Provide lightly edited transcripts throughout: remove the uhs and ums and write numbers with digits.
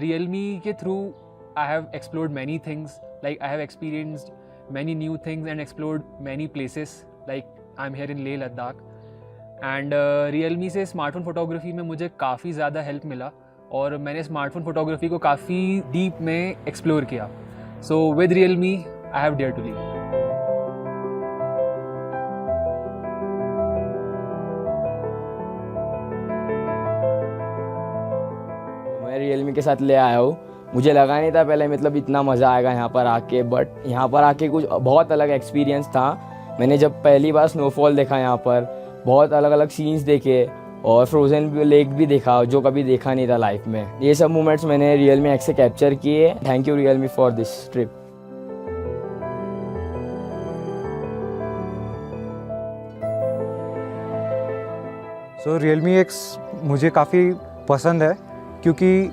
Realme के through I have explored many things. Like I have experienced many new things and explored many places. Like I'm here in Leh Ladakh. And Realme से smartphone photography में मुझे काफ़ी ज़्यादा help मिला और मैंने smartphone photography को काफ़ी डीप में एक्सप्लोर किया. So with Realme I have dare to leave. मैं Realme के साथ ले आया हूँ. मुझे लगा नहीं था पहले मतलब इतना मज़ा आएगा यहाँ पर आके, बट यहाँ पर आके कुछ बहुत अलग एक्सपीरियंस था. मैंने जब पहली बार स्नोफॉल देखा यहाँ पर, बहुत अलग अलग सीन्स देखे और फ्रोज़न लेक भी देखा जो कभी देखा नहीं था लाइफ में. ये सब मोमेंट्स मैंने Realme X से कैप्चर किए. Thank you Realme for this trip. So Realme X मुझे काफ़ी पसंद है क्योंकि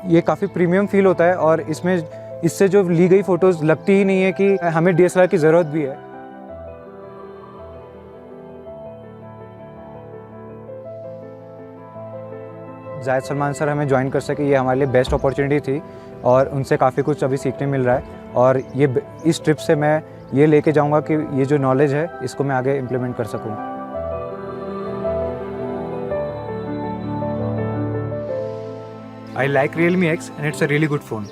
ये काफ़ी प्रीमियम फील होता है और इससे जो ली गई फ़ोटोज़ लगती ही नहीं है कि हमें DSLR की ज़रूरत भी है. जायद सलमान सर हमें ज्वाइन कर सके, ये हमारे लिए बेस्ट अपॉर्चुनिटी थी और उनसे काफ़ी कुछ अभी सीखने मिल रहा है. और ये इस ट्रिप से मैं ये लेके जाऊंगा कि ये जो नॉलेज है इसको मैं आगे इम्प्लीमेंट कर सकूं. I like Realme X and it's a really good phone.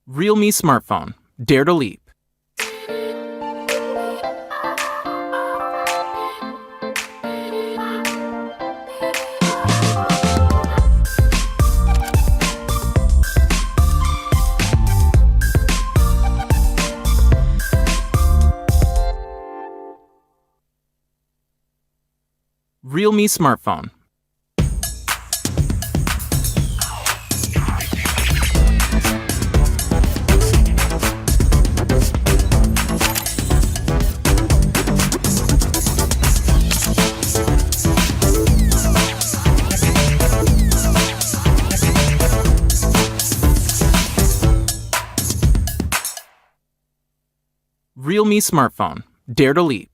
Realme smartphone. Dare to leap. Realme smartphone. Realme smartphone. Dare to leap.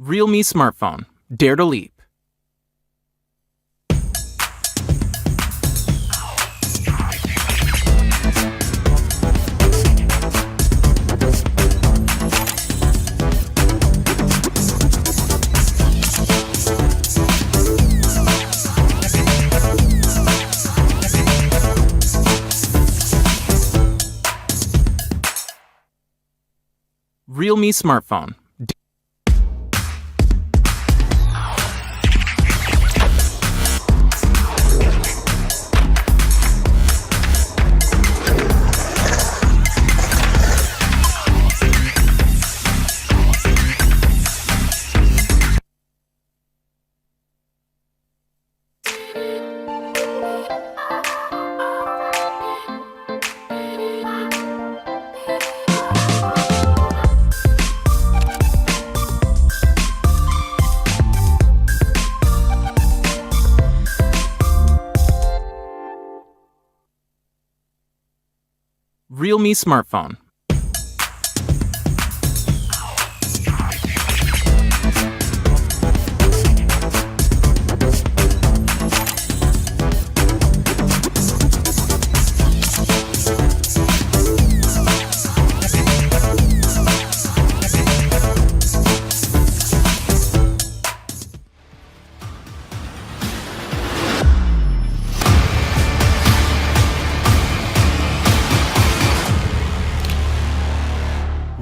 Realme smartphone. Dare to leap. Realme smartphone. Realme smartphone.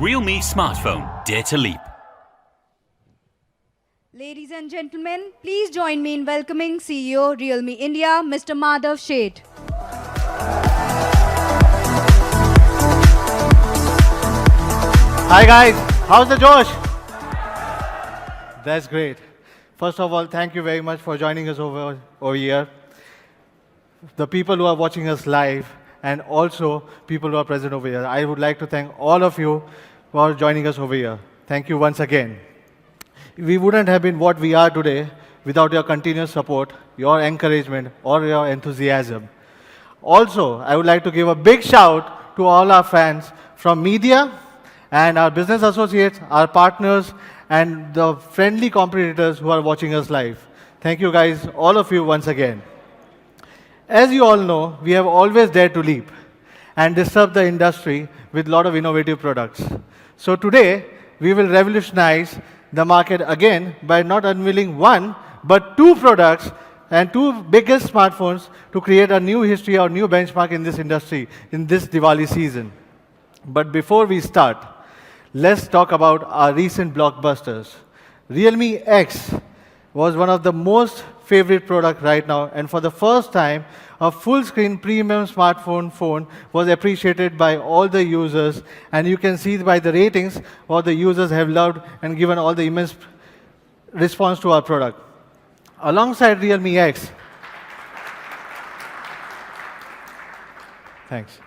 Realme smartphone. Dare to leap. Ladies and gentlemen, please join me in welcoming CEO Realme India, Mr. Madhav Sheth. Hi guys, how's the Josh? That's great. First of all, thank you very much for joining us over here. The people who are watching us live and also people who are present over here. I would like to thank all of you for joining us over here. Thank you once again. We wouldn't have been what we are today without your continuous support, your encouragement, or your enthusiasm. Also, I would like to give a big shout to all our fans from media and our business associates, our partners, and the friendly competitors who are watching us live. Thank you guys, all of you once again. As you all know, we have always dared to leap and disrupt the industry with a lot of innovative products. So today, we will revolutionize the market again by not unveiling one, but two products and two biggest smartphones to create a new history or new benchmark in this industry in this Diwali season. But before we start, let's talk about our recent blockbusters. Realme X was one of the most favorite products right now, and for the first time, a full-screen premium smartphone phone was appreciated by all the users, and you can see by the ratings what the users have loved and given all the immense response to our product. Alongside Realme X, thanks.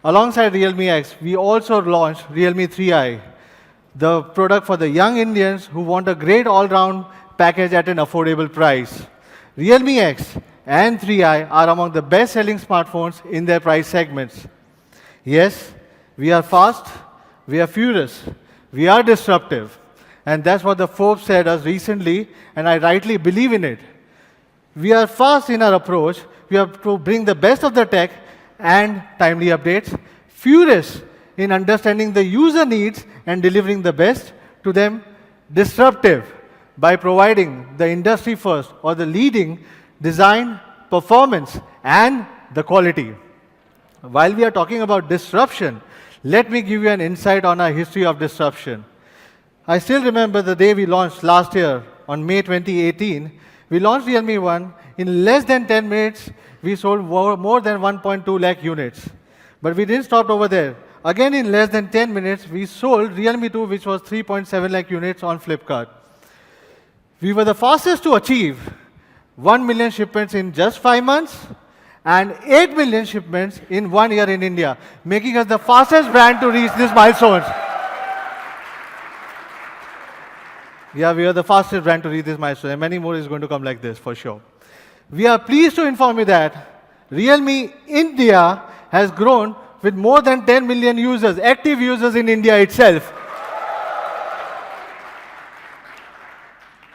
Alongside Realme X, we also launched Realme 3i, the product for the young Indians who want a great all-round package at an affordable price. Realme X and 3i are among the best-selling smartphones in their price segments. Yes, we are fast, we are furious, we are disruptive, and that's what the Forbes said us recently, and I rightly believe in it. We are fast in our approach, we have to bring the best of the tech and timely updates, furious in understanding the user needs and delivering the best to them, disruptive by providing the industry first or the leading design, performance, and the quality. While we are talking about disruption, let me give you an insight on our history of disruption. I still remember the day we launched last year on May 2018. We launched Realme 1. In less than 10 minutes, we sold more than 1.2 lakh units. But we didn't stop over there. Again, in less than 10 minutes, we sold Realme 2, which was 3.7 lakh units on Flipkart. We were the fastest to achieve 1 million shipments in just 5 months and 8 million shipments in 1 year in India, making us the fastest brand to reach these milestones. Yeah, we are the fastest brand to reach this milestone, and many more is going to come like this for sure. We are pleased to inform you that Realme India has grown with more than 10 million users, active users in India itself.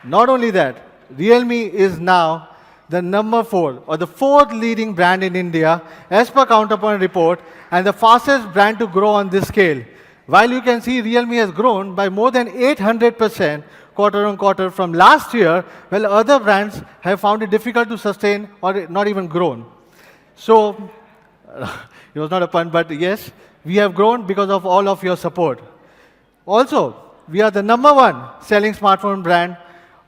Not only that, Realme is now the number 4 or the 4th leading brand in India as per Counterpoint report and the fastest brand to grow on this scale. While you can see Realme has grown by more than 800% quarter on quarter from last year, while other brands have found it difficult to sustain or not even grown. So, it was not a pun, but yes, we have grown because of all of your support. Also, we are the number 1 selling smartphone brand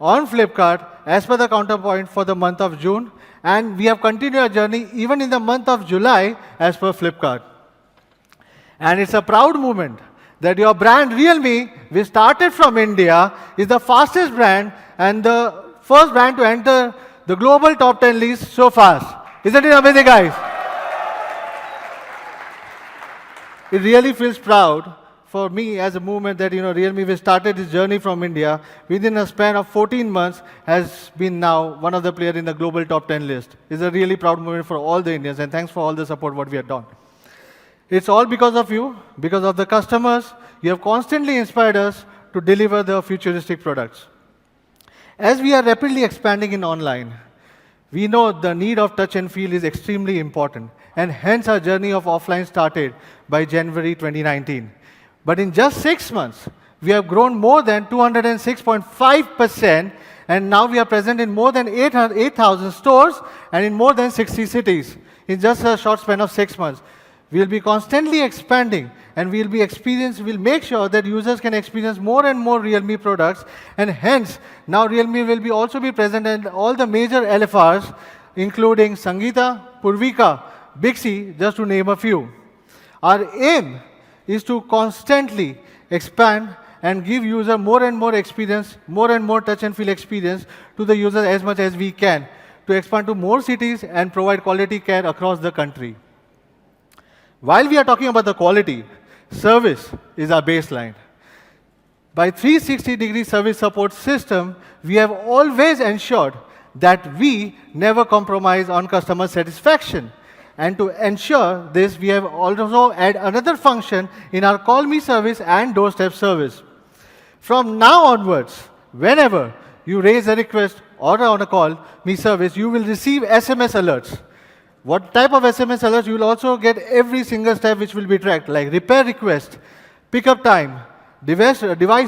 on Flipkart as per the Counterpoint for the month of June, and we have continued our journey even in the month of July as per Flipkart. And it's a proud moment that your brand Realme, which started from India, is the fastest brand and the first brand to enter the global top 10 list so fast. Isn't it amazing, guys? It really feels proud for me as a movement that, Realme, we started this journey from India, within a span of 14 months, has been now one of the players in the global top 10 list. It's a really proud moment for all the Indians, and thanks for all the support what we have done. It's all because of you, because of the customers. You have constantly inspired us to deliver the futuristic products. As we are rapidly expanding in online, we know the need of touch and feel is extremely important, and hence our journey of offline started by January 2019. But in just 6 months, we have grown more than 206.5%, and now we are present in more than 8,000 stores and in more than 60 cities in just a short span of 6 months. We will be constantly expanding, and we'll make sure that users can experience more and more Realme products, and hence now Realme will also be present in all the major LFRs, including Sangeeta, Purvika, Bixi, just to name a few. Our aim is to constantly expand and give user more and more experience, more and more touch and feel experience to the users as much as we can, to expand to more cities and provide quality care across the country. While we are talking about the quality, service is our baseline. By 360-degree service support system, we have always ensured that we never compromise on customer satisfaction. And to ensure this, we have also added another function in our Call Me service and doorstep service. From now onwards, whenever you raise a request or on a Call Me service, you will receive SMS alerts. What type of SMS alerts? You will also get every single step which will be tracked, like repair request, pickup time, device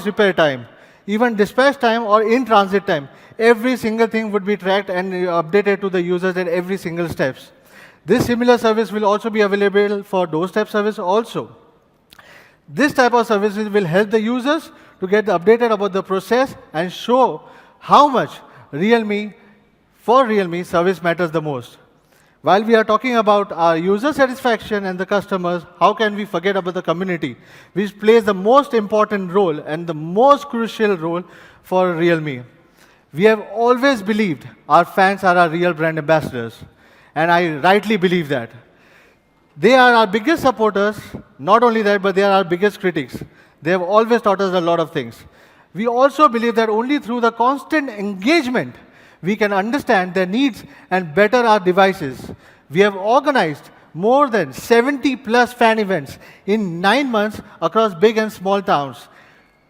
repair time, even dispatch time or in-transit time. Every single thing would be tracked and updated to the users at every single steps. This similar service will also be available for doorstep service also. This type of services will help the users to get updated about the process and show how much Realme service matters the most. While we are talking about our user satisfaction and the customers, how can we forget about the community, which plays the most important role and the most crucial role for Realme. We have always believed our fans are our real brand ambassadors, and I rightly believe that. They are our biggest supporters. Not only that, but they are our biggest critics. They have always taught us a lot of things. We also believe that only through the constant engagement we can understand their needs and better our devices. We have organized more than 70 plus fan events in 9 months across big and small towns.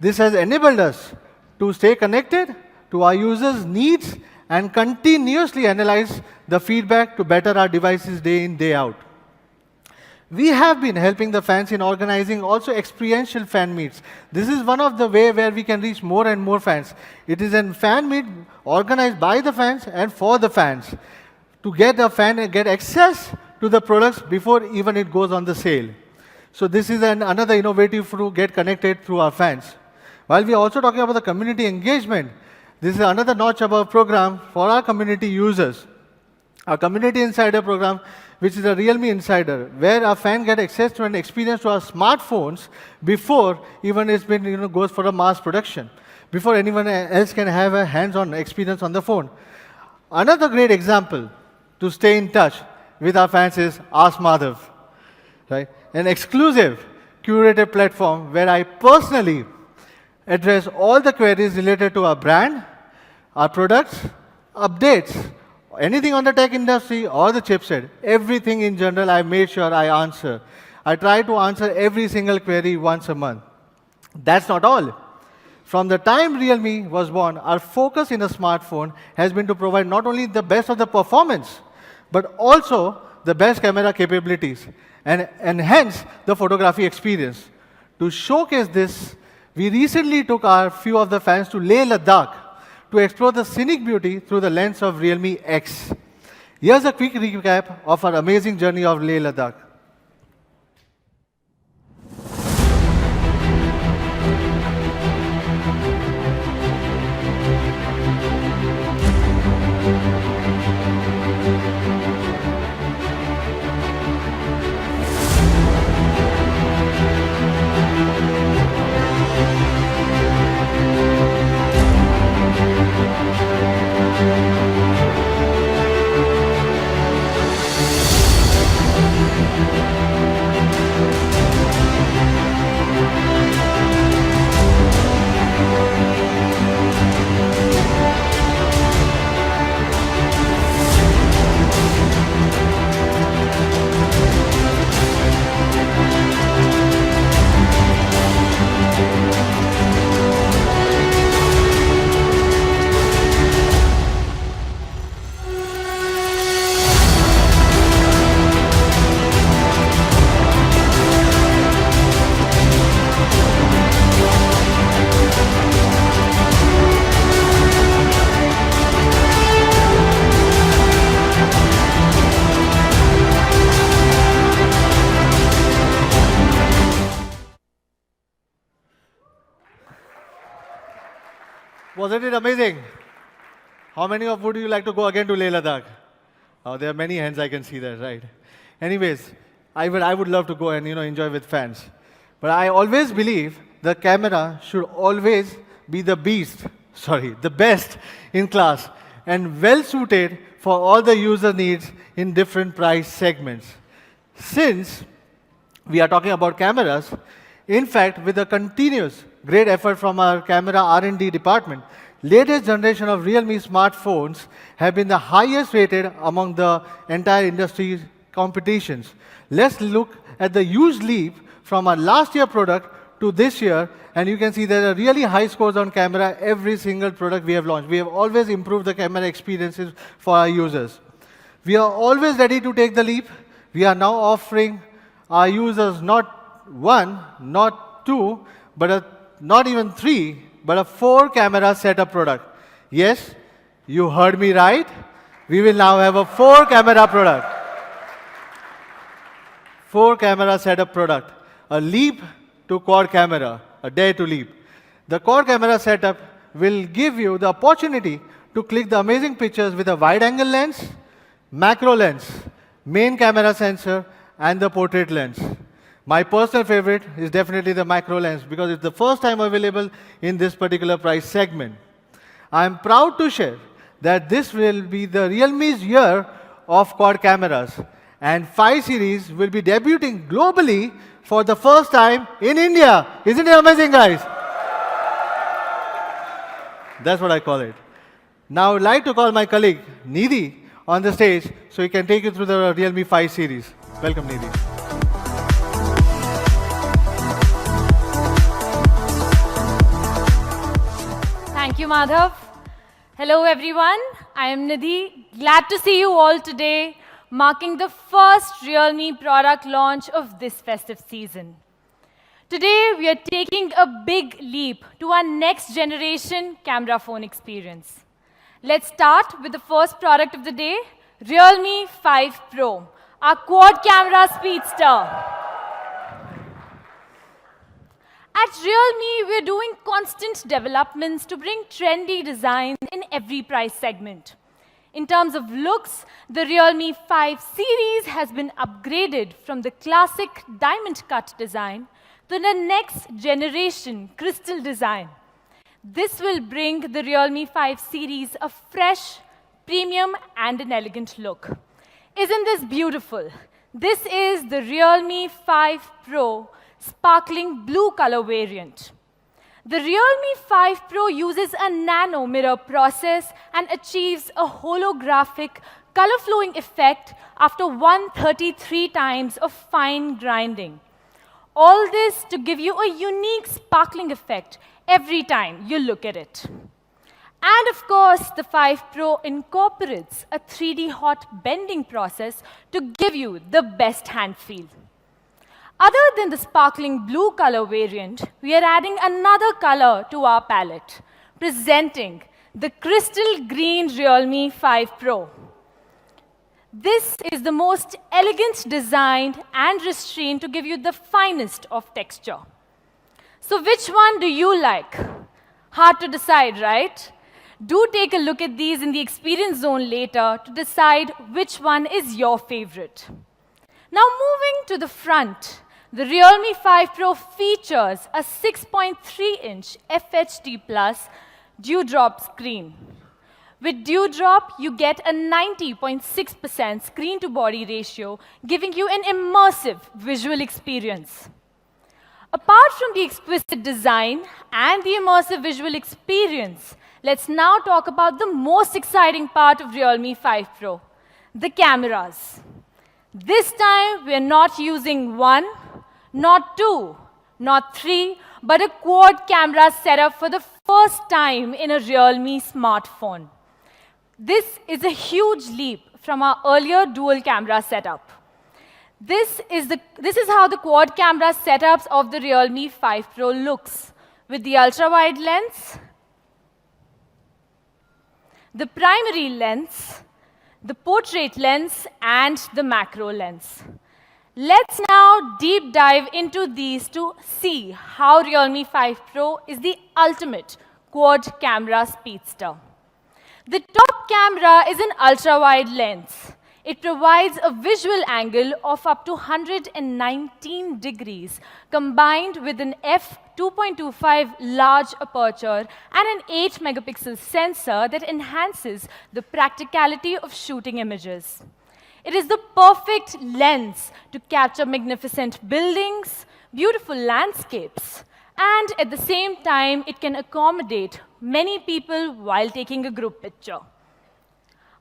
This has enabled us to stay connected to our users' needs and continuously analyze the feedback to better our devices day in, day out. We have been helping the fans in organizing also experiential fan meets. This is one of the way where we can reach more and more fans. It is a fan meet organized by the fans and for the fans to get the fan and get access to the products before even it goes on the sale. So this is another innovative to get connected through our fans. While we are also talking about the community engagement, This is another notch above program for our community users. Our Community Insider program, which is a Realme Insider, where our fans get access to an experience to our smartphones before even it's been, goes for a mass production, before anyone else can have a hands-on experience on the phone. Another great example to stay in touch with our fans is Ask Madhav, right? An exclusive curated platform where I personally address all the queries related to our brand, our products, updates, anything on the tech industry or the chipset, everything in general, I made sure I answer. I try to answer every single query once a month. That's not all. From the time Realme was born, our focus in a smartphone has been to provide not only the best of the performance, but also the best camera capabilities and enhance the photography experience. To showcase this, we recently took our few of the fans to Leh Ladakh to explore the scenic beauty through the lens of Realme X. Here's a quick recap of our amazing journey of Leh Ladakh. Wasn't it amazing? How many of would you like to go again to Leh Ladakh? Oh, there are many hands, I can see that, right? Anyways, I would love to go and enjoy with fans. But I always believe the camera should always be the best in class and well suited for all the user needs in different price segments. Since we are talking about cameras, in fact, with a continuous great effort from our camera R&D department, latest generation of Realme smartphones have been the highest rated among the entire industry competitions. Let's look at the huge leap from our last year product to this year, and you can see there are really high scores on camera every single product we have launched. We have always improved the camera experiences for our users. We are always ready to take the leap. We are now offering our users not one, not two, but not even three, but a 4-camera setup product. Yes, you heard me right. We will now have a 4-camera product. 4-camera setup product. A leap to quad camera, a dare to leap. The quad camera setup will give you the opportunity to click the amazing pictures with a wide-angle lens, macro lens, main camera sensor, and the portrait lens. My personal favorite is definitely the macro lens because it's the first time available in this particular price segment. I'm proud to share that this will be the Realme's year of quad cameras, and 5 series will be debuting globally for the first time in India. Isn't it amazing, guys? That's what I call it. Now I'd like to call my colleague Nidhi on the stage so he can take you through the Realme 5 series. Welcome, Nidhi. Thank you, Madhav. Hello, everyone. I am Nidhi. Glad to see you all today, marking the first Realme product launch of this festive season. Today, we are taking a big leap to our next generation camera phone experience. Let's start with the first product of the day, Realme 5 Pro, our quad camera speedster. At Realme, we're doing constant developments to bring trendy designs in every price segment. In terms of looks, the Realme 5 series has been upgraded from the classic diamond cut design to the next generation crystal design. This will bring the Realme 5 series a fresh, premium, and an elegant look. Isn't this beautiful? This is the Realme 5 Pro sparkling blue color variant. The Realme 5 Pro uses a nano mirror process and achieves a holographic color flowing effect after 133 times of fine grinding. All this to give you a unique sparkling effect every time you look at it. And of course, the 5 Pro incorporates a 3D hot bending process to give you the best hand feel. Other than the sparkling blue color variant, we are adding another color to our palette, presenting the crystal green Realme 5 Pro. This is the most elegant designed and restrained to give you the finest of texture. So which one do you like? Hard to decide, right? Do take a look at these in the experience zone later to decide which one is your favorite. Now moving to the front, the Realme 5 Pro features a 6.3-inch FHD Plus dewdrop screen. With dewdrop, you get a 90.6% screen-to-body ratio, giving you an immersive visual experience. Apart from the exquisite design and the immersive visual experience, let's now talk about the most exciting part of Realme 5 Pro, the cameras. This time, we're not using one, not two, not three, but a quad camera setup for the first time in a Realme smartphone. This is a huge leap from our earlier dual camera setup. This is how the quad camera setups of the Realme 5 Pro looks, with the ultra-wide lens, the primary lens, the portrait lens, and the macro lens. Let's now deep dive into these to see how Realme 5 Pro is the ultimate quad camera speedster. The top camera is an ultra-wide lens. It provides a visual angle of up to 119 degrees, combined with an f2.25 large aperture and an 8-megapixel sensor that enhances the practicality of shooting images. It is the perfect lens to capture magnificent buildings, beautiful landscapes, and at the same time, it can accommodate many people while taking a group picture.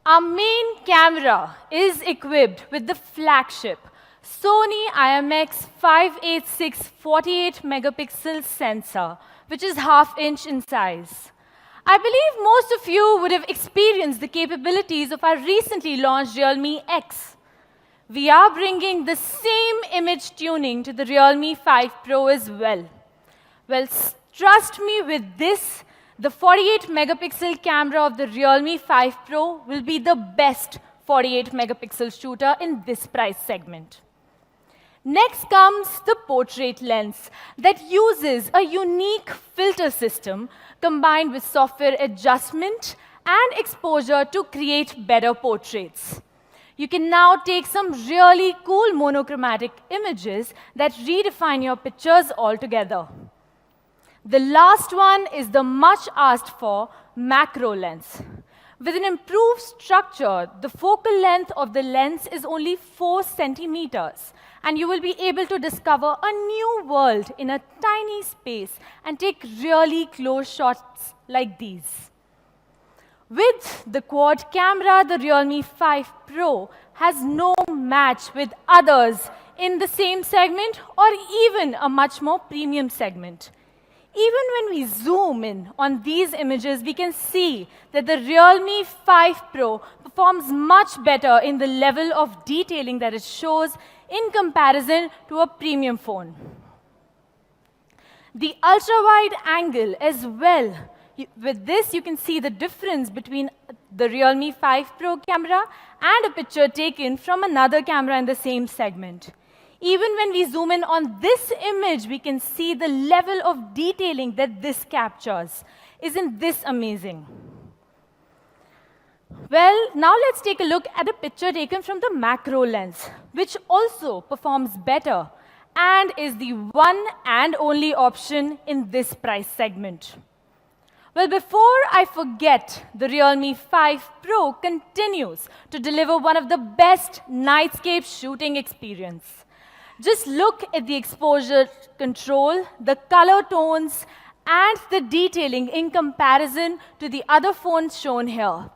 Our main camera is equipped with the flagship Sony IMX586 48-megapixel sensor, which is half-inch in size. I believe most of you would have experienced the capabilities of our recently launched Realme X. We are bringing the same image tuning to the Realme 5 Pro as well. Well, trust me with this, the 48-megapixel camera of the Realme 5 Pro will be the best 48-megapixel shooter in this price segment. Next comes the portrait lens that uses a unique filter system combined with software adjustment and exposure to create better portraits. You can now take some really cool monochromatic images that redefine your pictures altogether. The last one is the much asked for macro lens. With an improved structure, the focal length of the lens is only 4 centimeters, and you will be able to discover a new world in a tiny space and take really close shots like these. With the quad camera, the Realme 5 Pro has no match with others in the same segment or even a much more premium segment. Even when we zoom in on these images, we can see that the Realme 5 Pro performs much better in the level of detailing that it shows in comparison to a premium phone. The ultra-wide angle as well. With this, you can see the difference between the Realme 5 Pro camera and a picture taken from another camera in the same segment. Even when we zoom in on this image, we can see the level of detailing that this captures. Isn't this amazing? Well, now let's take a look at a picture taken from the macro lens, which also performs better and is the one and only option in this price segment. Well, before I forget, the Realme 5 Pro continues to deliver one of the best nightscape shooting experience. Just look at the exposure control, the color tones, and the detailing in comparison to the other phones shown here.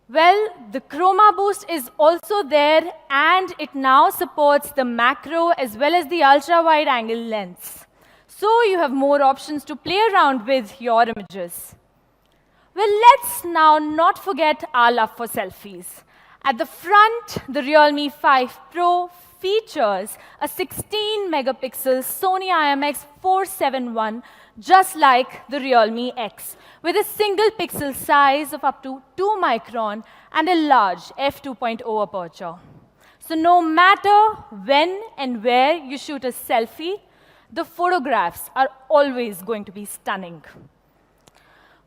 Well, the Chroma Boost is also there, and it now supports the macro as well as the ultra-wide angle lens. So you have more options to play around with your images. Well, let's now not forget our love for selfies. At the front, the Realme 5 Pro features a 16-megapixel Sony IMX471, just like the Realme X, with a single pixel size of up to 2 micron and a large f2.0 aperture. So no matter when and where you shoot a selfie, the photographs are always going to be stunning.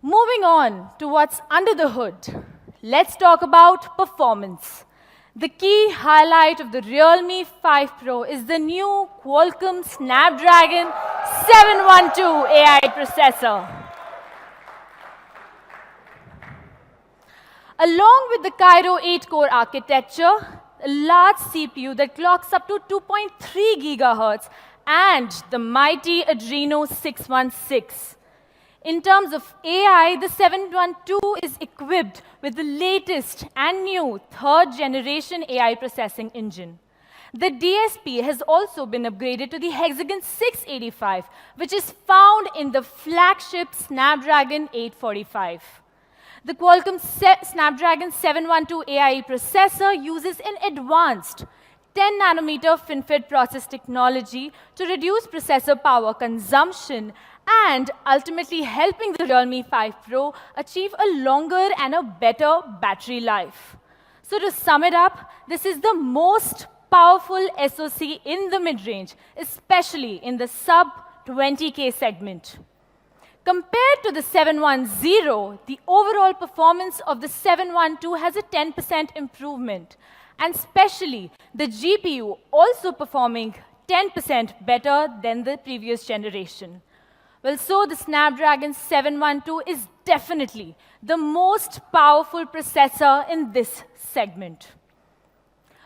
Moving on to what's under the hood, let's talk about performance. The key highlight of the Realme 5 Pro is the new Qualcomm Snapdragon 712 AI processor. Along with the Cairo 8-core architecture, a large CPU that clocks up to 2.3 gigahertz, and the mighty Adreno 616. In terms of AI, the 712 is equipped with the latest and new third-generation AI processing engine. The DSP has also been upgraded to the Hexagon 685, which is found in the flagship Snapdragon 845. The Qualcomm Snapdragon 712 AI processor uses an advanced 10-nanometer FinFET process technology to reduce processor power consumption and ultimately helping the Realme 5 Pro achieve a longer and a better battery life. So to sum it up, this is the most powerful SoC in the mid-range, especially in the sub-20K segment. Compared to the 710, the overall performance of the 712 has a 10% improvement, and especially the GPU also performing 10% better than the previous generation. Well, so the Snapdragon 712 is definitely the most powerful processor in this segment.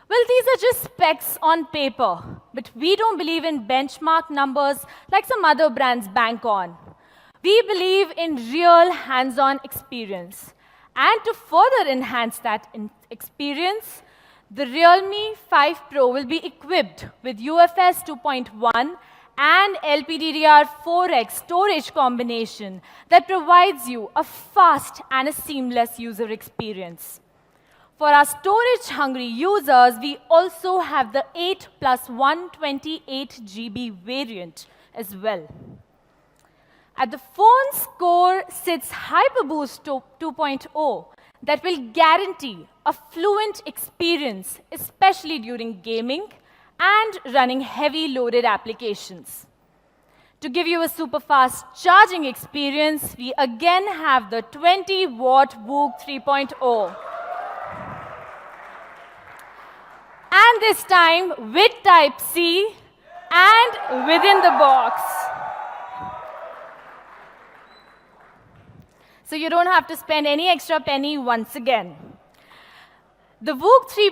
Well, these are just specs on paper, but we don't believe in benchmark numbers like some other brands bank on. We believe in real hands-on experience. And to further enhance that experience, the Realme 5 Pro will be equipped with UFS 2.1 and LPDDR4X storage combination that provides you a fast and a seamless user experience. For our storage-hungry users, we also have the 8 plus 128 GB variant as well. At the phone's core sits HyperBoost 2.0 that will guarantee a fluent experience, especially during gaming and running heavy loaded applications. To give you a super fast charging experience, we again have the 20-watt VOOC 3.0. And this time with Type-C and within the box. So you don't have to spend any extra penny once again. The VOOC 3.0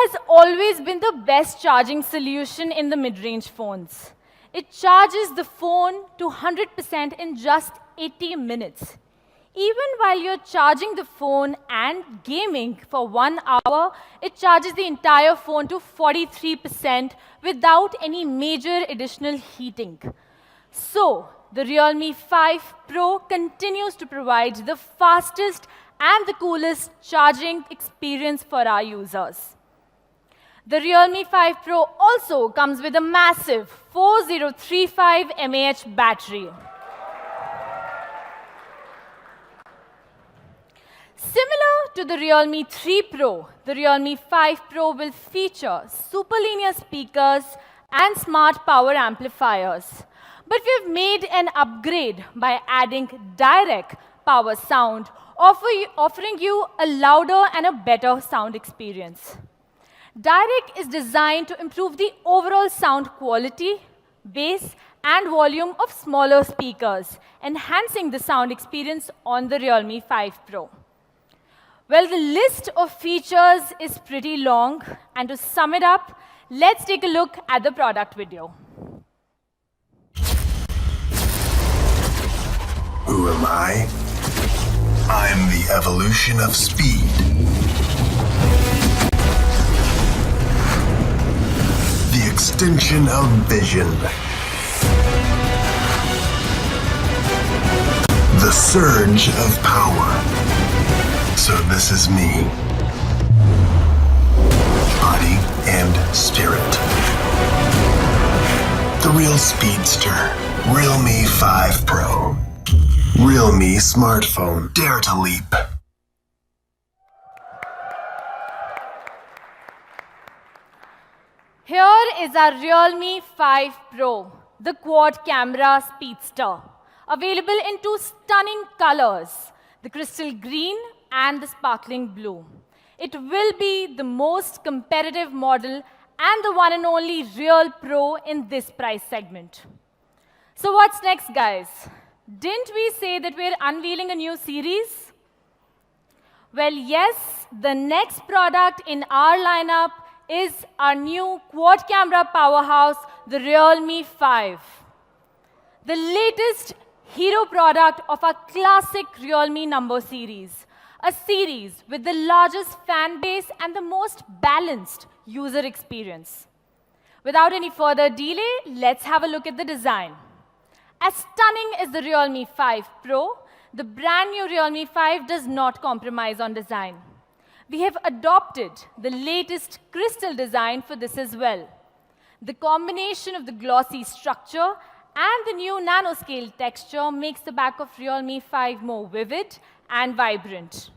has always been the best charging solution in the mid-range phones. It charges the phone to 100% in just 80 minutes. Even while you're charging the phone and gaming for 1 hour, it charges the entire phone to 43% without any major additional heating. So, the Realme 5 Pro continues to provide the fastest and the coolest charging experience for our users. The Realme 5 Pro also comes with a massive 4035 mAh battery. Similar to the Realme 3 Pro, the Realme 5 Pro will feature superlinear speakers and smart power amplifiers. But we've made an upgrade by adding direct power sound, offering you a louder and a better sound experience. Direct is designed to improve the overall sound quality, bass, and volume of smaller speakers, enhancing the sound experience on the Realme 5 Pro. Well, the list of features is pretty long, and to sum it up, let's take a look at the product video. Who am I? I'm the evolution of speed. The extension of vision. The surge of power. So this is me. Body and spirit. The real speedster. Realme 5 Pro. Realme smartphone. Dare to leap. Here is our Realme 5 Pro, the quad camera speedster, available in two stunning colors, the crystal green and the sparkling blue. It will be the most competitive model and the one and only real pro in this price segment. So what's next, guys? Didn't we say that we're unveiling a new series? Well, yes, the next product in our lineup is our new quad camera powerhouse, the Realme 5. The latest hero product of our classic Realme number series, a series with the largest fan base and the most balanced user experience. Without any further delay, let's have a look at the design. As stunning as the Realme 5 Pro, the brand new Realme 5 does not compromise on design. We have adopted the latest crystal design for this as well. The combination of the glossy structure and the new nanoscale texture makes the back of Realme 5 more vivid and vibrant.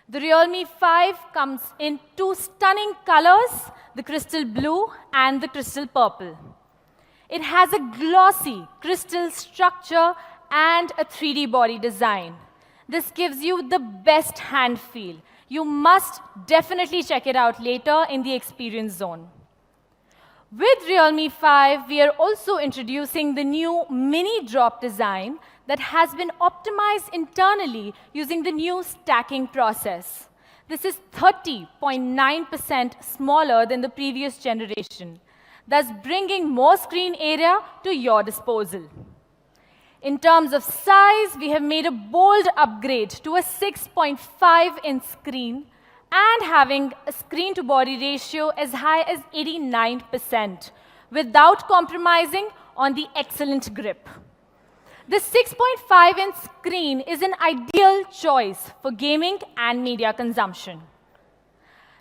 The Realme 5 comes in two stunning colors, the crystal blue and the crystal purple. It has a glossy crystal structure and a 3D body design. This gives you the best hand feel. You must definitely check it out later in the experience zone. With Realme 5, we are also introducing the new mini drop design that has been optimized internally using the new stacking process. This is 30.9% smaller than the previous generation, thus bringing more screen area to your disposal. In terms of size, we have made a bold upgrade to a 6.5-inch screen and having a screen-to-body ratio as high as 89% without compromising on the excellent grip. The 6.5-inch screen is an ideal choice for gaming and media consumption.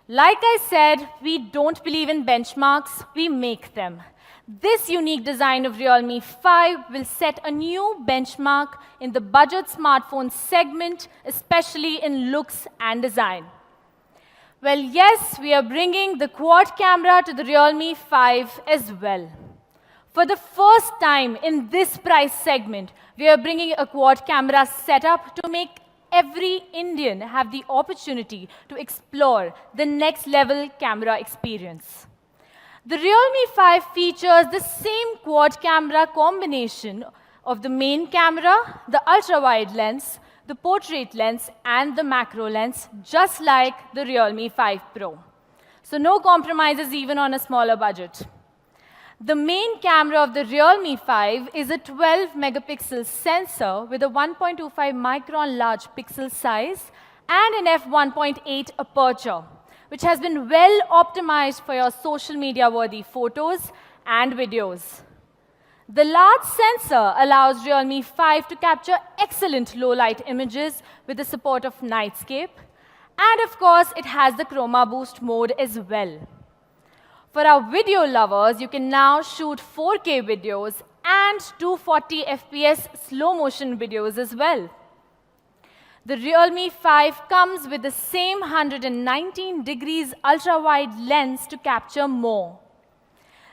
Like I said, we don't believe in benchmarks, we make them. This unique design of Realme 5 will set a new benchmark in the budget smartphone segment, especially in looks and design. Well, yes, we are bringing the quad camera to the Realme 5 as well. For the first time in this price segment, we are bringing a quad camera setup to make every Indian have the opportunity to explore the next level camera experience. The Realme 5 features the same quad camera combination of the main camera, the ultra-wide lens, the portrait lens, and the macro lens, just like the Realme 5 Pro. So no compromises even on a smaller budget. The main camera of the Realme 5 is a 12-megapixel sensor with a 1.25 micron large pixel size and an f1.8 aperture, which has been well optimized for your social media-worthy photos and videos. The large sensor allows Realme 5 to capture excellent low-light images with the support of Nightscape. And of course, it has the Chroma Boost mode as well. For our video lovers, you can now shoot 4K videos and 240 FPS slow-motion videos as well. The Realme 5 comes with the same 119 degrees ultra-wide lens to capture more.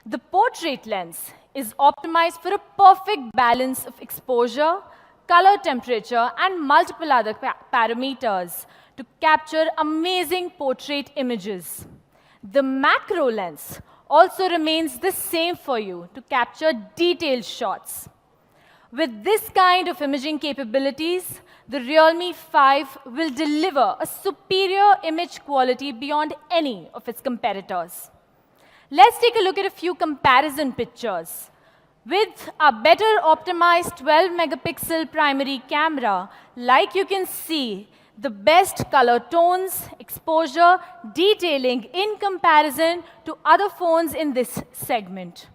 The portrait lens is optimized for a perfect balance of exposure, color temperature, and multiple other parameters to capture amazing portrait images. The macro lens also remains the same for you to capture detailed shots. With this kind of imaging capabilities, the Realme 5 will deliver a superior image quality beyond any of its competitors. Let's take a look at a few comparison pictures. With a better optimized 12-megapixel primary camera, like you can see, the best color tones, exposure, detailing in comparison to other phones in this segment.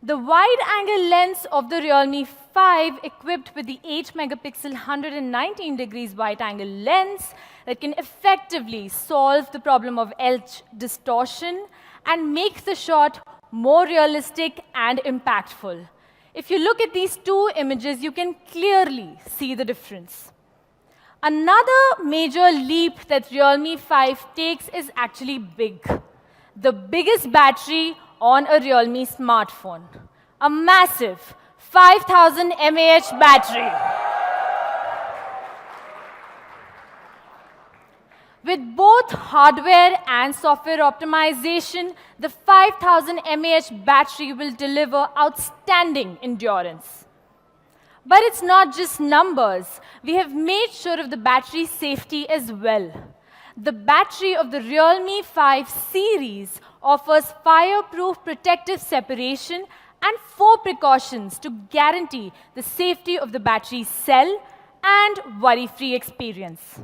The wide-angle lens of the Realme 5, equipped with the 8-megapixel 119 degrees wide-angle lens that can effectively solve the problem of edge distortion and make the shot more realistic and impactful. If you look at these two images, you can clearly see the difference. Another major leap that Realme 5 takes is actually big. The biggest battery on a Realme smartphone. A massive 5000 mAh battery. With both hardware and software optimization, the 5000 mAh battery will deliver outstanding endurance. But it's not just numbers. We have made sure of the battery safety as well. The battery of the Realme 5 series offers fireproof protective separation and 4 precautions to guarantee the safety of the battery cell and worry-free experience.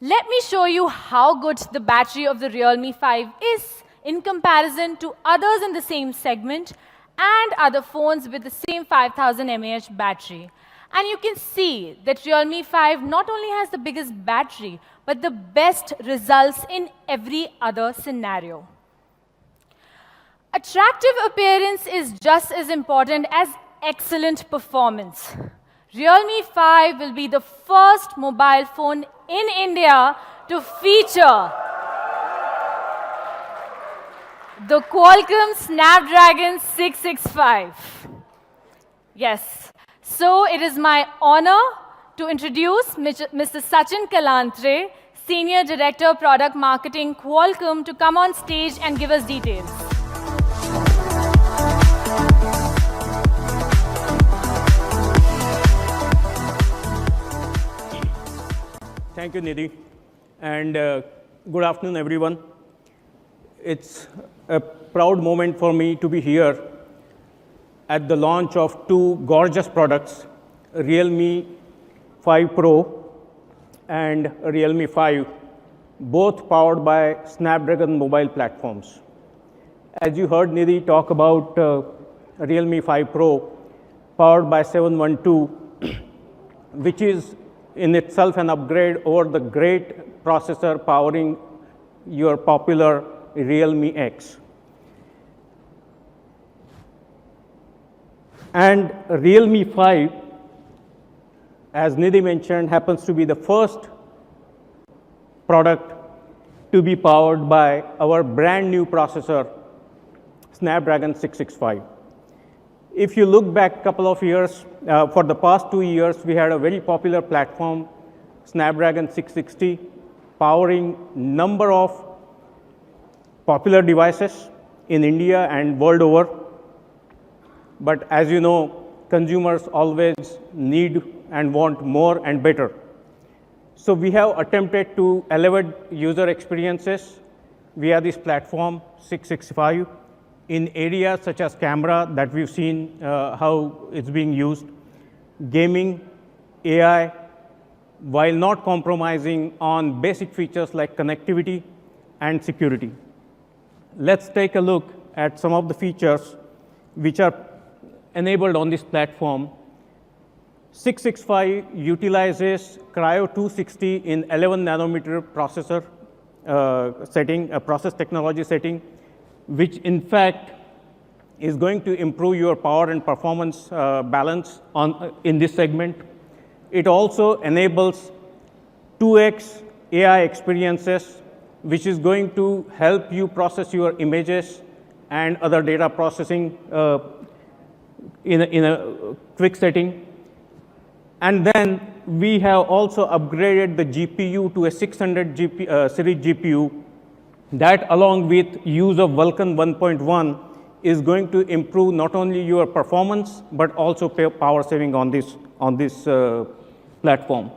Let me show you how good the battery of the Realme 5 is in comparison to others in the same segment and other phones with the same 5000 mAh battery. And you can see that Realme 5 not only has the biggest battery, but the best results in every other scenario. Attractive appearance is just as important as excellent performance. Realme 5 will be the first mobile phone in India to feature the Qualcomm Snapdragon 665. Yes, so it is my honor to introduce Mr. Sachin Kalantre, Senior Director, Product Marketing, Qualcomm, to come on stage and give us details. Thank you, Nidhi, and good afternoon, everyone. It's a proud moment for me to be here at the launch of two gorgeous products, Realme 5 Pro and Realme 5, both powered by Snapdragon mobile platforms. As you heard Nidhi talk about Realme 5 Pro, powered by 712, which is in itself an upgrade over the great processor powering your popular Realme X. And Realme 5, as Nidhi mentioned, happens to be the first product to be powered by our brand new processor, Snapdragon 665. If you look back a couple of years, for the past 2 years, we had a very popular platform, Snapdragon 660, powering number of popular devices in India and world over. But as you know, consumers always need and want more and better. So we have attempted to elevate user experiences via this platform, 665, in areas such as camera that we've seen how it's being used, gaming, AI, while not compromising on basic features like connectivity and security. Let's take a look at some of the features which are enabled on this platform. 665 utilizes Cryo 260 in 11 nanometer processor setting, a process technology setting, which in fact is going to improve your power and performance balance in this segment. It also enables 2x AI experiences, which is going to help you process your images and other data processing in a quick setting. And then we have also upgraded the GPU to a 600 series GPU that, along with use of Vulkan 1.1, is going to improve not only your performance but also power saving on this platform.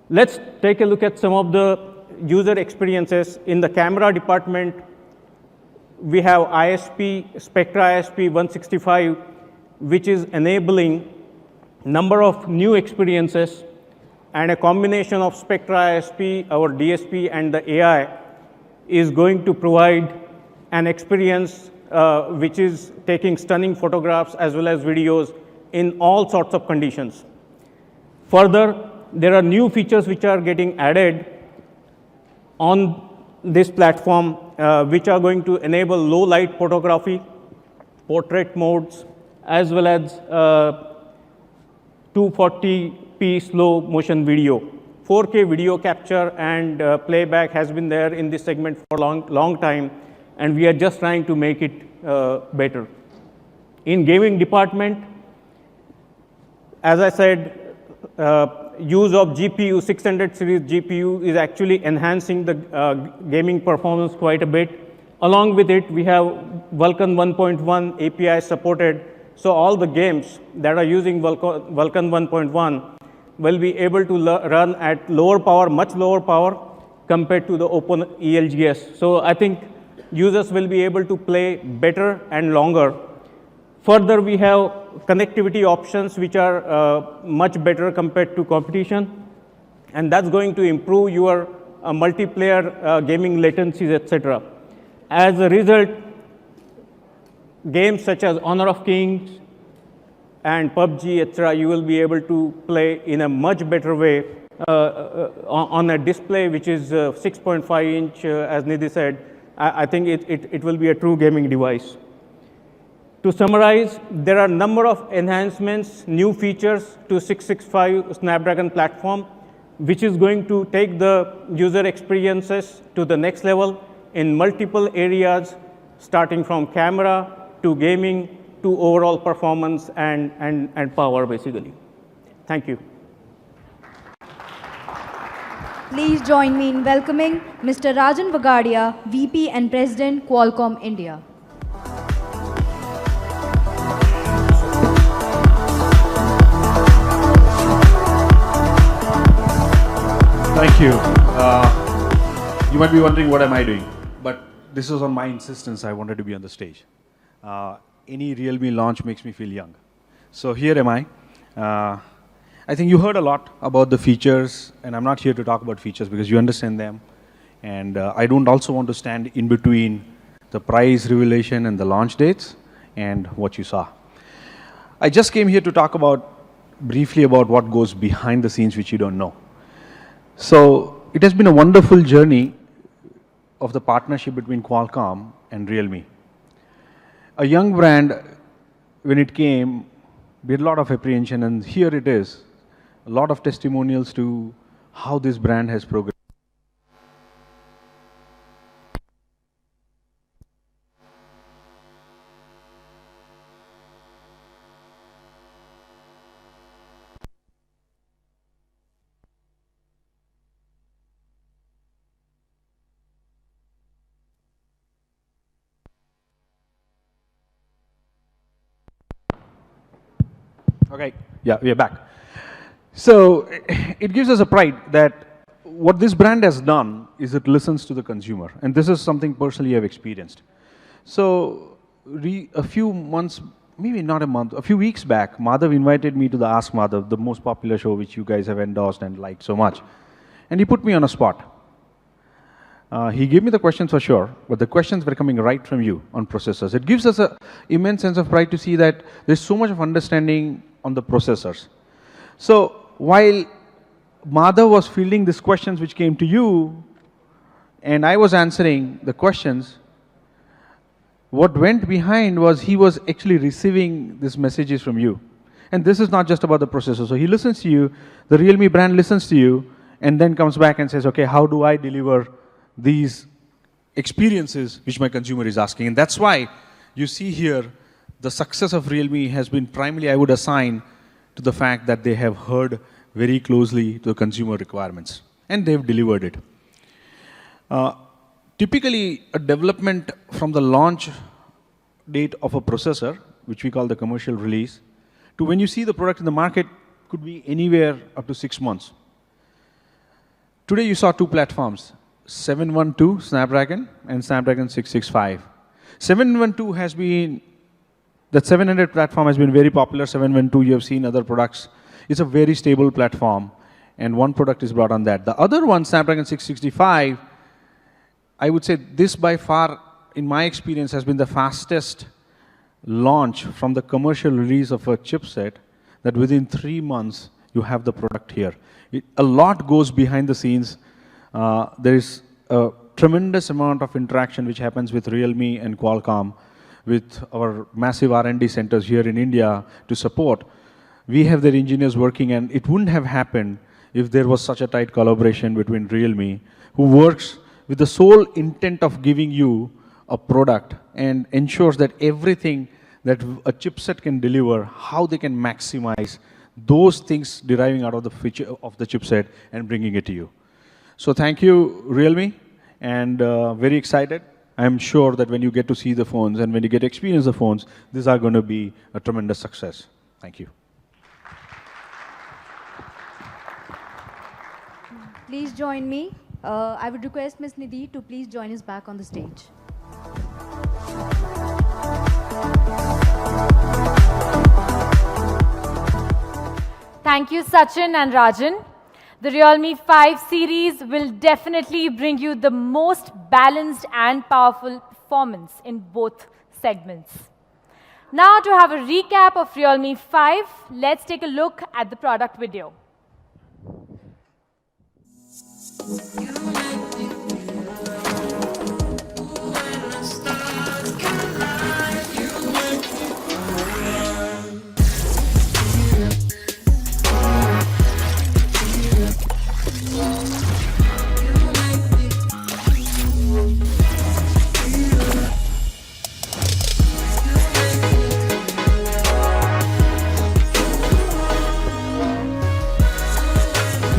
Let's take a look at some of the user experiences. In the camera department, we have ISP, Spectra ISP 165, which is enabling number of new experiences, and a combination of Spectra ISP, our DSP, and the AI is going to provide an experience which is taking stunning photographs as well as videos in all sorts of conditions. Further, there are new features which are getting added on this platform, which are going to enable low light photography, portrait modes, as well as 240p slow motion video. 4K video capture and playback has been there in this segment for a long time, and we are just trying to make it better. In gaming department, as I said, use of GPU, 600 series GPU is actually enhancing the gaming performance quite a bit. Along with it, we have Vulkan 1.1 API supported, so all the games that are using Vulkan 1.1 will be able to run at lower power, much lower power compared to the open ELGS. So I think users will be able to play better and longer. Further, we have connectivity options which are much better compared to competition, and that's going to improve your multiplayer gaming latencies, etc. As a result, games such as Honor of Kings and PUBG, etc., you will be able to play in a much better way on a display which is 6.5 inch, as Nidhi said. I think it will be a true gaming device. To summarize, there are a number of enhancements, new features to 665 Snapdragon platform, which is going to take the user experiences to the next level in multiple areas, starting from camera to gaming to overall performance and power, basically. Thank you. Please join me in welcoming Mr. Rajan Vagadia, VP and President, Qualcomm India. Thank you. You might be wondering what am I doing, but this was on my insistence. I wanted to be on the stage. Any Realme launch makes me feel young. So here am I. I think you heard a lot about the features, and I'm not here to talk about features because you understand them. And I don't also want to stand in between the price revelation and the launch dates and what you saw. I just came here to talk briefly about what goes behind the scenes which you don't know. So it has been a wonderful journey of the partnership between Qualcomm and Realme. A young brand, when it came, we had a lot of apprehension, and here it is, a lot of testimonials to how this brand has progressed. Okay, yeah, we are back. So it gives us a pride that what this brand has done is it listens to the consumer, and this is something personally I've experienced. So a few months, maybe not a month, a few weeks back, Madhav invited me to the Ask Madhav, the most popular show which you guys have endorsed and liked so much. And he put me on a spot. He gave me the questions for sure, but the questions were coming right from you on processors. It gives us an immense sense of pride to see that there's so much of understanding on the processors. So while Madhav was fielding these questions which came to you, and I was answering the questions, what went behind was he was actually receiving these messages from you. And this is not just about the processor. So he listens to you, the Realme brand listens to you, and then comes back and says, okay, how do I deliver these experiences which my consumer is asking? And that's why you see here the success of Realme has been primarily, I would assign, to the fact that they have heard very closely to the consumer requirements, and they've delivered it. Typically, a development from the launch date of a processor, which we call the commercial release, to when you see the product in the market could be anywhere up to 6 months. Today you saw two platforms, 712 Snapdragon and Snapdragon 665. 712 has been, that 700 platform has been very popular. 712, you have seen other products. It's a very stable platform, and one product is brought on that. The other one, Snapdragon 665, I would say this by far, in my experience, has been the fastest launch from the commercial release of a chipset, that within 3 months you have the product here. A lot goes behind the scenes. There is a tremendous amount of interaction which happens with Realme and Qualcomm, with our massive R&D centers here in India to support. We have their engineers working, and it wouldn't have happened if there was such a tight collaboration between Realme, who works with the sole intent of giving you a product and ensures that everything that a chipset can deliver, how they can maximize those things deriving out of the feature of the chipset and bringing it to you. So thank you, Realme, and very excited. I'm sure that when you get to see the phones and when you get to experience the phones, these are going to be a tremendous success. Thank you. Please join me. I would request Ms. Nidhi to please join us back on the stage. Thank you, Sachin and Rajan. The Realme 5 series will definitely bring you the most balanced and powerful performance in both segments. Now, to have a recap of Realme 5, let's take a look at the product video.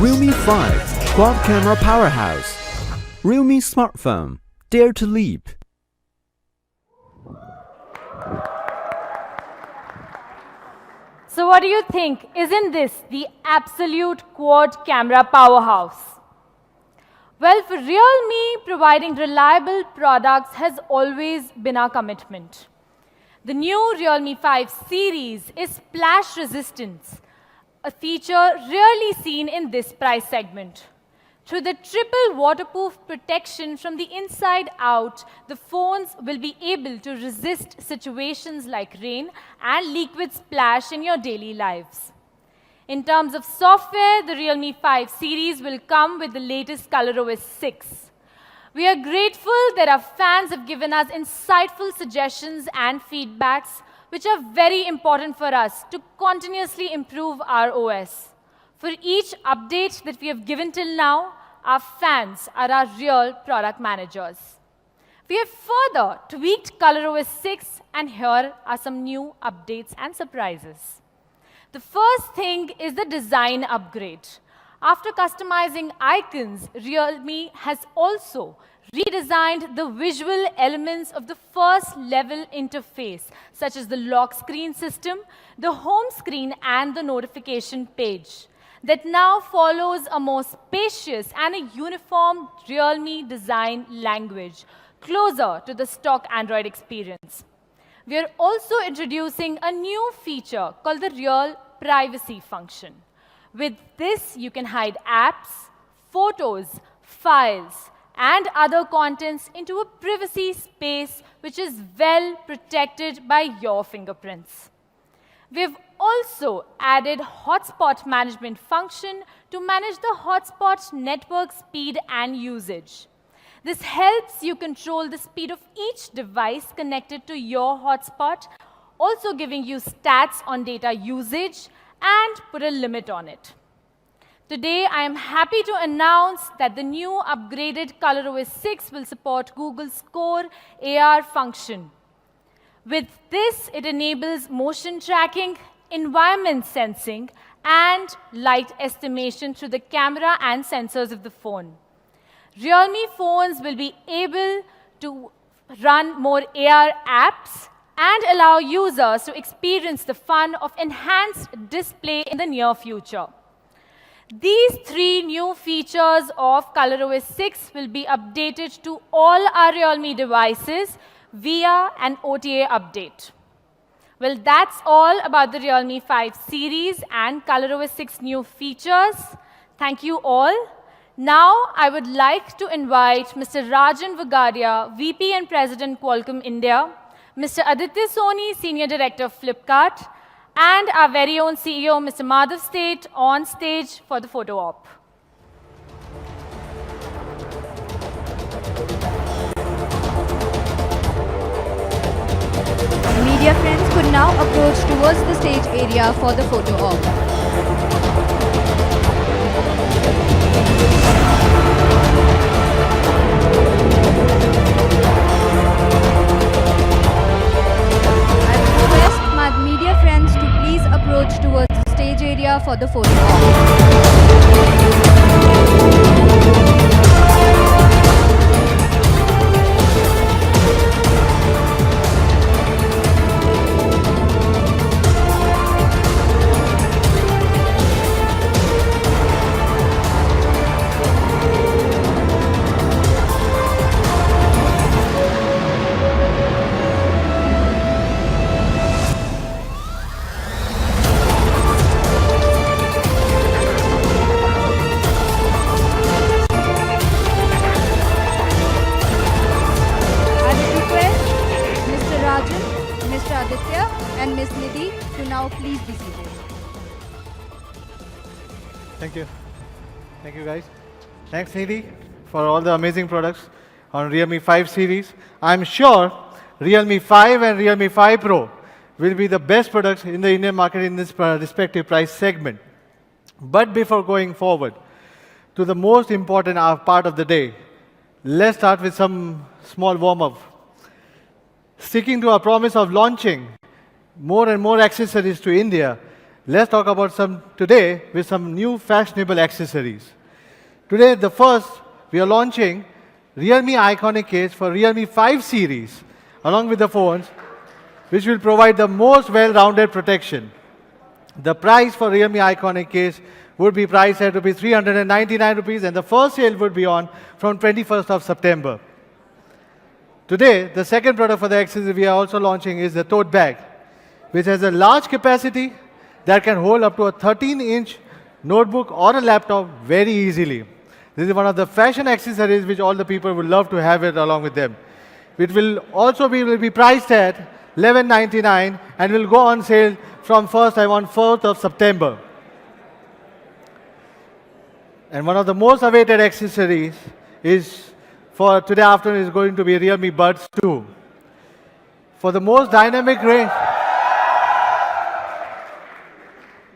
Realme 5 Quad Camera Powerhouse. Realme Smartphone. Dare to leap. So what do you think? Isn't this the absolute quad camera powerhouse? Well, for Realme, providing reliable products has always been our commitment. The new Realme 5 series is splash resistance, a feature rarely seen in this price segment. Through the triple waterproof protection from the inside out, the phones will be able to resist situations like rain and liquid splash in your daily lives. In terms of software, the Realme 5 series will come with the latest ColorOS 6. We are grateful that our fans have given us insightful suggestions and feedbacks, which are very important for us to continuously improve our OS. For each update that we have given till now, our fans are our real product managers. We have further tweaked ColorOS 6, and here are some new updates and surprises. The first thing is the design upgrade. After customizing icons, Realme has also redesigned the visual elements of the first level interface, such as the lock screen system, the home screen, and the notification page, that now follows a more spacious and a uniform Realme design language, closer to the stock Android experience. We are also introducing a new feature called the Real Privacy function. With this, you can hide apps, photos, files, and other contents into a privacy space which is well protected by your fingerprints. We've also added hotspot management function to manage the hotspot network speed and usage. This helps you control the speed of each device connected to your hotspot, also giving you stats on data usage and put a limit on it. Today, I am happy to announce that the new upgraded ColorOS 6 will support Google's core AR function. With this, it enables motion tracking, environment sensing, and light estimation through the camera and sensors of the phone. Realme phones will be able to run more AR apps and allow users to experience the fun of enhanced display in the near future. These three new features of ColorOS 6 will be updated to all our Realme devices via an OTA update. Well, that's all about the Realme 5 series and ColorOS 6 new features. Thank you all. Now, I would like to invite Mr. Rajan Vagadia, VP and President Qualcomm India, Mr. Aditya Soni, Senior Director of Flipkart, and our very own CEO, Mr. Madhav State, on stage for the photo op. Media friends could now approach towards the stage area for the photo op. Media friends to please approach towards the stage area for the photo and Ms. Nidhi to now please be seated. Thank you. Thank you, guys. Thanks, Nidhi, for all the amazing products on Realme 5 series. I'm sure Realme 5 and Realme 5 Pro will be the best products in the Indian market in this respective price segment. But before going forward to the most important part of the day, let's start with some small warm-up. Sticking to our promise of launching more and more accessories to India, let's talk about some today with some new fashionable accessories. Today, the first, we are launching Realme Iconic Case for Realme 5 series, along with the phones, which will provide the most well-rounded protection. The price for Realme Iconic Case would be priced at ₹399, and the first sale would be on from 21st of September. Today, the second product for the accessory we are also launching is the tote bag, which has a large capacity that can hold up to a 13-inch notebook or a laptop very easily. This is one of the fashion accessories which all the people would love to have it along with them. It will also be priced at $1199 and will go on sale from 4th of September. And one of the most awaited accessories is for today afternoon is going to be Realme Buds 2. For the most dynamic range,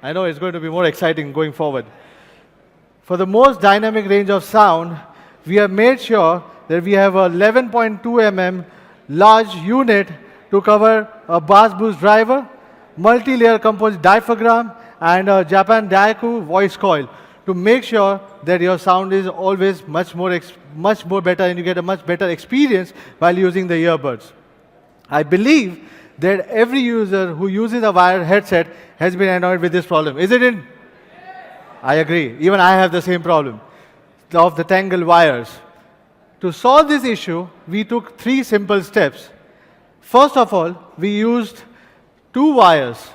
I know it's going to be more exciting going forward. For the most dynamic range of sound, we have made sure that we have a 11.2 mm large unit to cover a bass boost driver, multi-layer composite diaphragm, and a Japan Daiku voice coil to make sure that your sound is always much more better and you get a much better experience while using the earbuds. I believe that every user who uses a wired headset has been annoyed with this problem. Is it in? I agree. Even I have the same problem of the tangled wires. To solve this issue, we took 3 simple steps. First of all, we used 2 wires.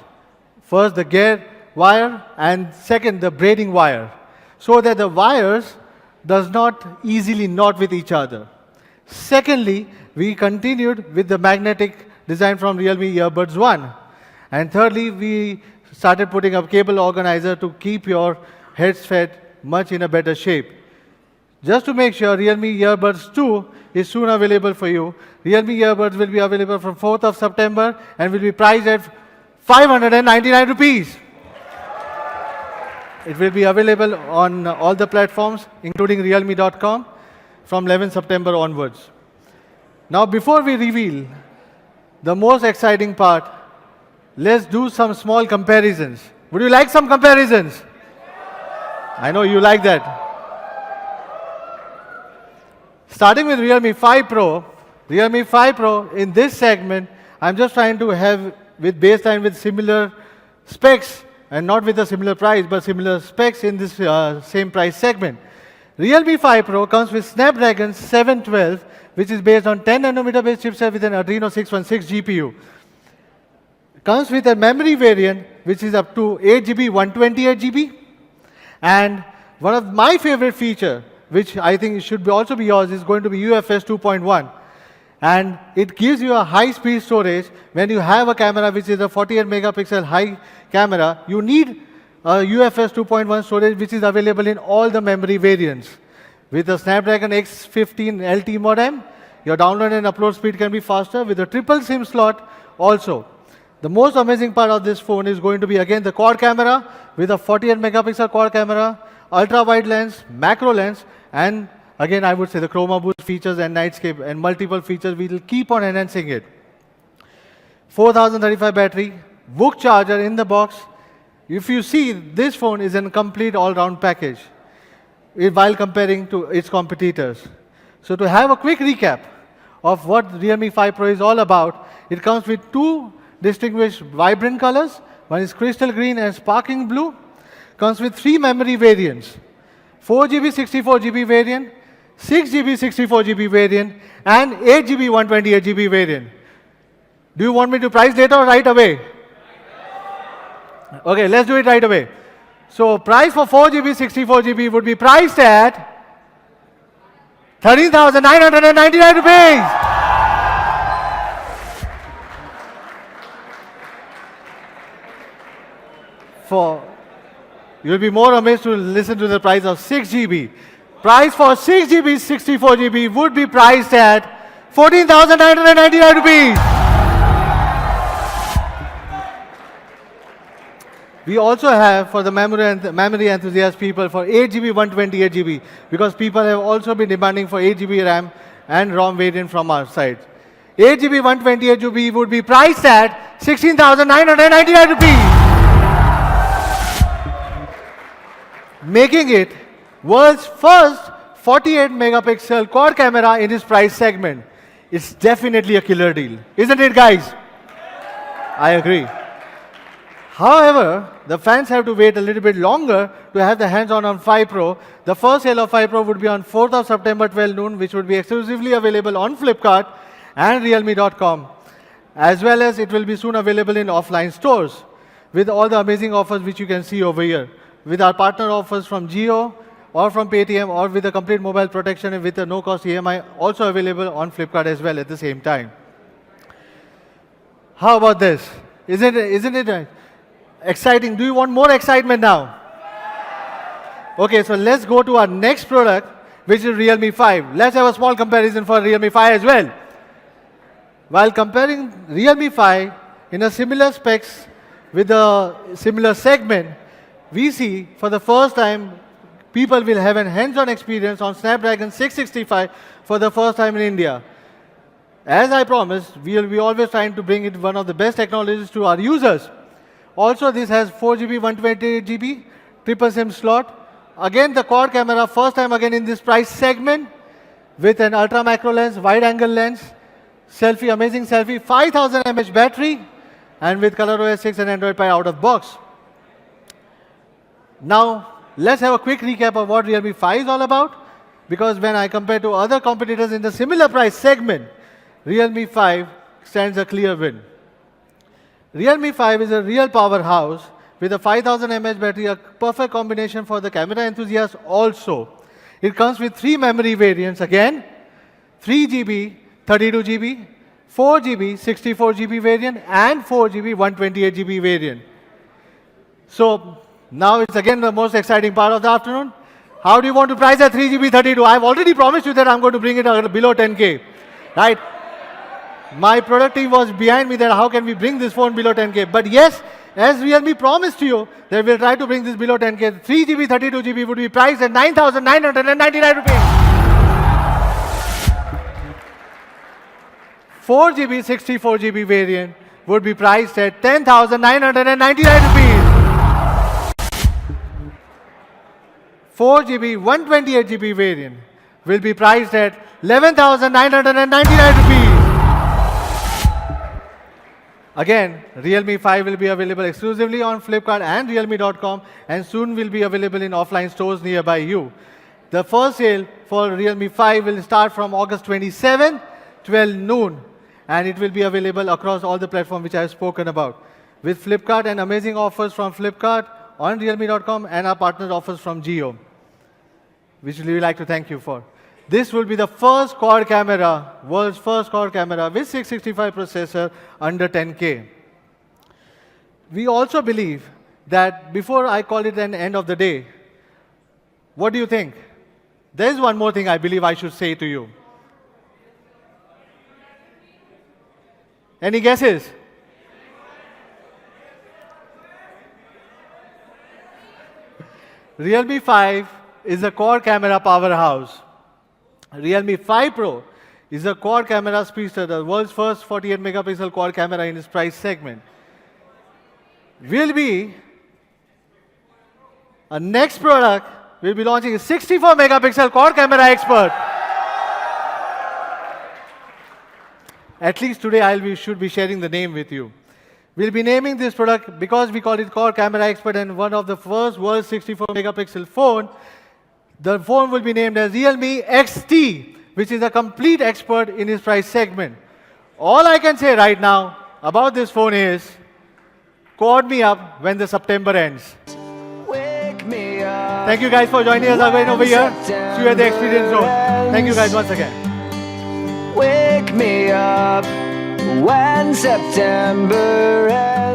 First, the gear wire, and second, the braiding wire, so that the wires does not easily knot with each other. Secondly, we continued with the magnetic design from Realme Earbuds 1. And thirdly, we started putting a cable organizer to keep your headset much in a better shape. Just to make sure, Realme Earbuds 2 is soon available for you. Realme Earbuds will be available from 4th of September and will be priced at ₹599. It will be available on all the platforms, including realme.com, from 11 September onwards. Now, before we reveal the most exciting part, let's do some small comparisons. Would you like some comparisons? I know you like that. Starting with Realme 5 Pro. Realme 5 Pro, in this segment, I'm just trying to have with baseline with similar specs, and not with a similar price, but similar specs in this same price segment. Realme 5 Pro comes with Snapdragon 712, which is based on 10 nanometer based chipset with an Adreno 616 GPU. Comes with a memory variant, which is up to 8 GB, 128 GB. And one of my favorite feature, which I think should also be yours, is going to be UFS 2.1. And it gives you a high-speed storage. When you have a camera which is a 48 megapixel high camera, you need a UFS 2.1 storage, which is available in all the memory variants. With the Snapdragon X15 LT modem, your download and upload speed can be faster. With a triple SIM slot also. The most amazing part of this phone is going to be, again, the quad camera with a 48 megapixel quad camera, ultra-wide lens, macro lens, and again, I would say the chroma boost features and nightscape and multiple features. We will keep on enhancing it. 4035 battery, book charger in the box. If you see, this phone is a complete all-round package while comparing to its competitors. So to have a quick recap of what Realme 5 Pro is all about, it comes with two distinguished vibrant colors. One is crystal green and sparkling blue. Comes with 3 memory variants. 4GB 64GB variant, 6GB 64GB variant, and 8GB 128GB variant. Do you want me to price later or right away? Okay, let's do it right away. So price for 4GB 64GB would be priced at 13,999 rupees. You'll be more amazed to listen to the price of 6GB. Price for 6GB 64GB would be priced at 14,999 rupees. We also have for the memory enthusiast people for 8GB 128GB, because people have also been demanding for 8GB RAM and ROM variant from our side. 8GB 128GB would be priced at 16,999 rupees. Making it world's first 48 megapixel quad camera in this price segment. It's definitely a killer deal. Isn't it, guys? I agree. However, the fans have to wait a little bit longer to have the hands-on on 5 Pro. The first sale of 5 Pro would be on 4th of September 12 noon, which would be exclusively available on Flipkart and Realme.com. As well as it will be soon available in offline stores with all the amazing offers which you can see over here. With our partner offers from Jio or from Paytm, or with a complete mobile protection and with a no-cost EMI also available on Flipkart as well at the same time. How about this? Isn't it exciting? Do you want more excitement now? Okay, so let's go to our next product, which is Realme 5. Let's have a small comparison for Realme 5 as well. While comparing Realme 5 in a similar specs with a similar segment, we see for the first time people will have a hands-on experience on Snapdragon 665 for the first time in India. As I promised, we will be always trying to bring it one of the best technologies to our users. Also, this has 4GB 128GB triple SIM slot. Again, the quad camera, first time again in this price segment, with an ultra macro lens, wide angle lens, selfie, amazing selfie, 5000 mAh battery, and with ColorOS 6 and Android Pie out of box. Now, let's have a quick recap of what Realme 5 is all about, because when I compare to other competitors in the similar price segment, Realme 5 stands a clear win. Realme 5 is a real powerhouse with a 5000 mAh battery, a perfect combination for the camera enthusiasts also. It comes with 3 memory variants again, 3GB, 32GB, 4GB, 64GB variant, and 4GB, 128GB variant. So, now it's again the most exciting part of the afternoon. How do you want to price at 3GB 32? I've already promised you that I'm going to bring it below 10K, right? My product team was behind me that how can we bring this phone below 10K. But yes, as Realme promised to you, that we'll try to bring this below 10K. 3GB, 32GB would be priced at 9,999 rupees. 4GB, 64GB variant would be priced at 10,999 rupees. 4GB, 128GB variant will be priced at 11,999 rupees. Again, Realme 5 will be available exclusively on Flipkart and Realme.com and soon will be available in offline stores nearby you. The first sale for Realme 5 will start from August 27, 12 noon, and it will be available across all the platforms which I have spoken about. With Flipkart and amazing offers from Flipkart on Realme.com and our partner offers from Jio, which we would like to thank you for. This will be the first quad camera, world's first quad camera with 665 processor under 10K. We also believe that before I call it an end of the day, what do you think? There is one more thing I believe I should say to you. Any guesses? Realme 5 is a quad camera powerhouse. Realme 5 Pro is a quad camera speedster, the world's first 48 megapixel quad camera in its price segment. Will be a next product. We'll be launching a 64 megapixel quad camera expert. At least today should be sharing the name with you. We'll be naming this product because we call it quad camera expert and one of the first world's 64 megapixel phone. The phone will be named as Realme XT, which is a complete expert in its price segment. All I can say right now about this phone is, call me up when the September ends. Thank you guys for joining us again over here. See you at the Experience Zone. Thank you guys once again. Wake me up when September ends.